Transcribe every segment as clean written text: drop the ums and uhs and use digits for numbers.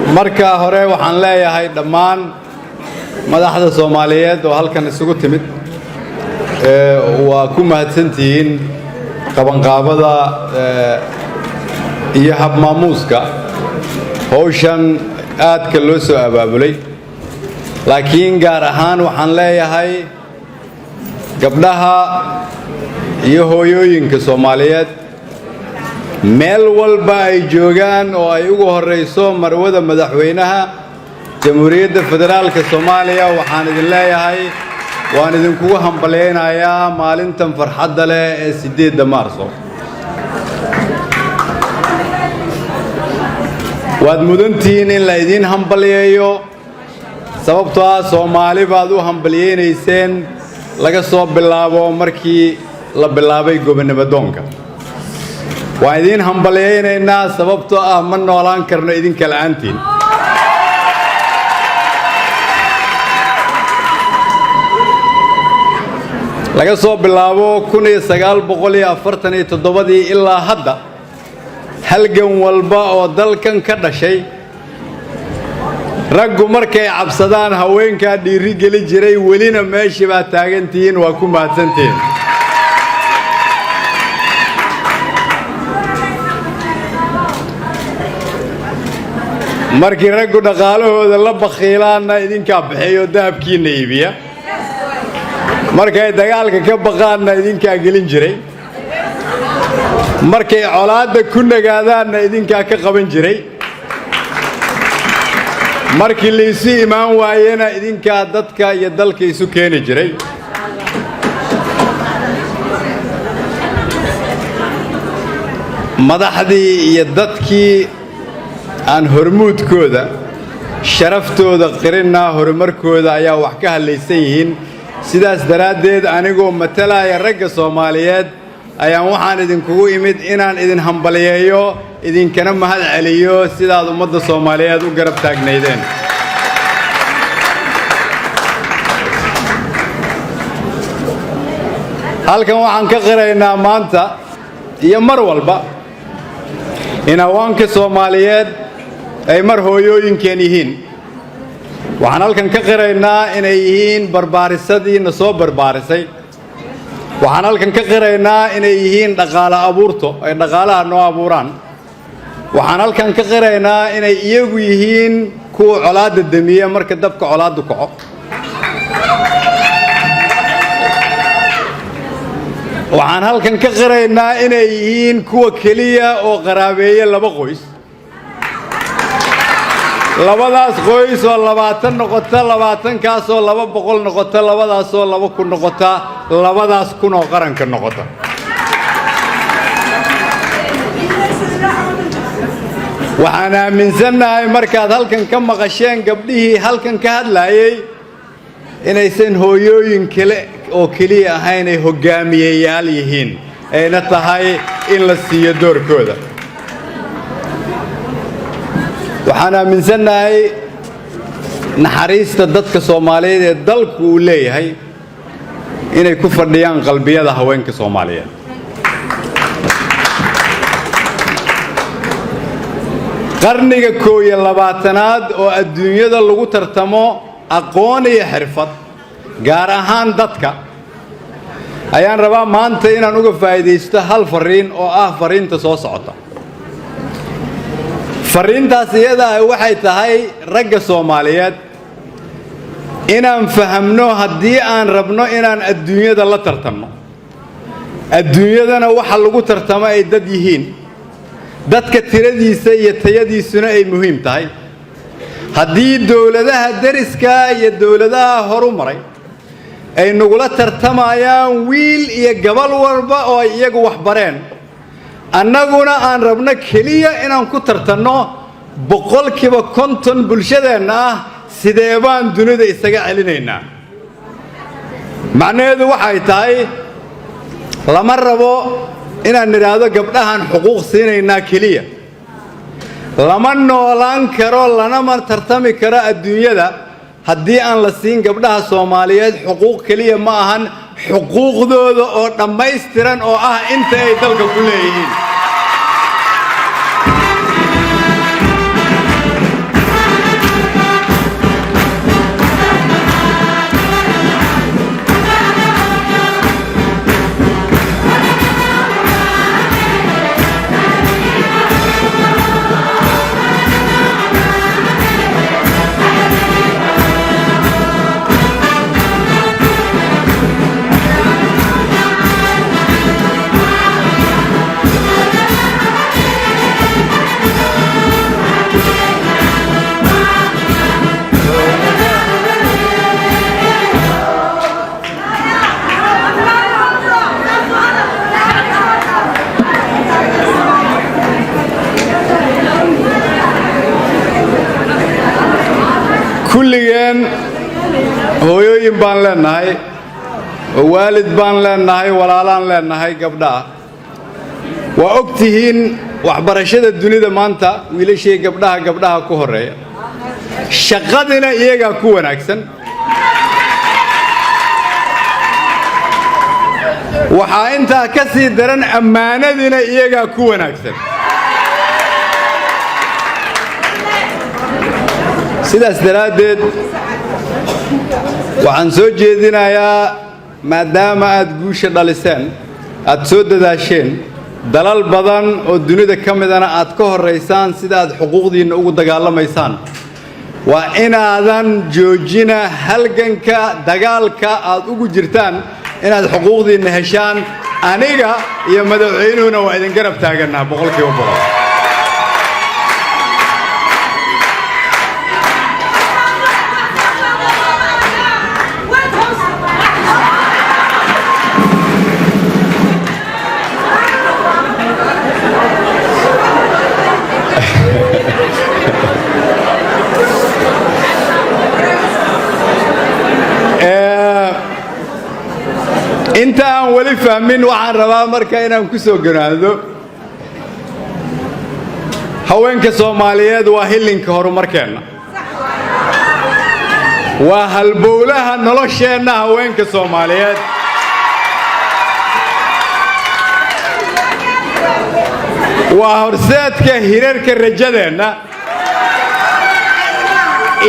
marka hore waxaan leeyahay dhammaan madaxda Soomaaliyeed oo halkan isugu timid waa ku mahadsantihiin qabanqaabada iyo hab maamuuska hawshan aadka loo soo abaabulay laakiin gaar ahaan waxaan leeyahay gabdhaha iyo hooyooyinka Soomaaliyeed meel walba ay joogaan oo ay ugu horeyso marwada madaxweynaha Jamhuuriyadda Federaalka Soomaaliya waxaan idin leeyahay waan idinku hambaleynayaa maalintan farxadda leh ee 8 Maarso waad mudantiin in la idin hambaliyeeyo sababtoo ah Soomaali baad u hambaliyeenayseen laga soo bilaabo markii la bilaabay gobonnimadoonka waan idin hambaliyeenaynaa sababtoo ah ma noolaan karno idinka la'aantiin laga soo bilaabo 1947 ilaa hadda halgan walba oo dalkan ka dhashay raggu markay cabsadaan haweenka dhiiri gali jiray welina meeshii baa taagantiin waa ku mahadsantiin markii raggu dhaqaalahooda la bakhiilaana idinka bixiyo dahabkiina iibiya markay dagaalka ka baqaanna idinka gelin jiray markay colaadda ku nagaadaanna idinka ka qaban jiray markii la isu imaan waayena idinka dadka iyo dalka isu keeni jiray madaxdii iyo dadkii aan hormuudkooda sharaftooda qirinna horumarkooda ayaa wax ka halaysan yihiin sidaas daraaddeed anigoo matalaya ragga Soomaaliyeed ayaan waxaan idinkugu imid inaan idin hambaliyeeyo idinkana mahad celiyo sidaad ummadda Soomaaliyeed u garab taagnaydeen halkan waxaan ka qiraynaa maanta iyo mar walba in haweenka Soomaaliyeed ay mar hooyooyinkeen yihiin waxaan halkan ka qiraynaa inay yihiin barbaarisadii na soo barbaarisay waxaan halkan ka qiraynaa inay yihiin dhaqaale abuurto ay dhaqaalaha noo abuuraan waxaan halkan ka qiraynaa inay iyagu yihiin kuwa colaadda damiya marka dabka colaaddu kaco waxaan halkan ka qiraynaa inay yihiin kuwa keliya oo qaraabeeya laba qoys labadaas qoys oo 20 noqota 20 kaas oo 200 noqota labadaas oo 200 noqota labadaas kun oo qaranka noqota waxaan aaminsanahay markaad halkan ka maqasheen gabdhihii halkan ka hadlayay inaysan hooyooyin kale oo kaliya ahayn ay hogaamiyeyaal yihiin ayna tahay in la siiyo doorkooda waxaan aaminsanahay naxariista dadka Soomaaliyeed ee dalku uu leeyahay inay ku fadhiyaan qalbiyada haweenka Soomaaliyeed qarniga 21aad oo adduunyada lagu tartamo aqoon iyo xirfad gaar ahaan dadka ayaan rabaa maanta inaan uga faa'iideysto hal fariin oo ah fariinta soo socota fariintaas iyada waxay tahay ragga Soomaaliyeed inaan fahamno haddii aan rabno inaan adduunyada la tartamo adduunyadana waxa lagu tartamo ay dad yihiin dadka tiradiisa iyo tayadiisuna ay muhiim tahay haddii dawladaha dariska iyo dawladaha horumaray ay nagula tartamayaan wiil iyo gabal walba oo iyagu wax bareen annaguna aan rabno kaliya inaan ku tartanno 50% bulshadeena ah sidee baan dunida isaga celinaynaa macnaheedu waxay tahay lama rabo inaan niraado gabdhahan xuquuq siinaynaa kaliya lama noolaan karo lana tartami karo adduunyada haddii aan la siin gabdhaha Soomaaliyeed xuquuq kaliya ma ahan xuquuqdooda oo dhammaystiran oo ah inta ay dalka ku leeyihiin kulligeen hooyooyin baan leenahay waalid baan leenahay walaalaan leenahay gabdhaha waa ogtihiin waxbarashada dunida maanta wiilashii gabdhaha ku horeeya shaqadina iyaga ku wanaagsan waxa inta ka sii daran ammaanadina iyaga ku wanaagsan sidaas daraadeed waxaan soo jeedinayaa maadaama aad guusha dhaliseen aad soo dadaasheen dalal badan oo dunida ka midana aad ka horeysaan sida aad xuquuqdiina ugu dagaalamaysaan waa inaadan joojina halganka dagaalka aad ugu jirtaan inaad xuquuqdiina heshaan aniga iyo madaxweynuhuna waa idin garab taaganaha boqolkiiba boqol inta aan wali fahmin waxaan rabaa marka inaan ku soo ganaado haweenka Soomaaliyeed waa hilinka horumarkeena waa halbowlaha nolosheena haweenka Soomaaliyeed waa horseedka hirarka rajadeena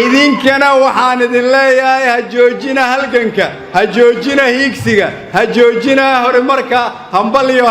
idinkana waxaan idin leeyahay ha joojina halganka ha joojina hiigsiga ha joojina horumarka hambaliyo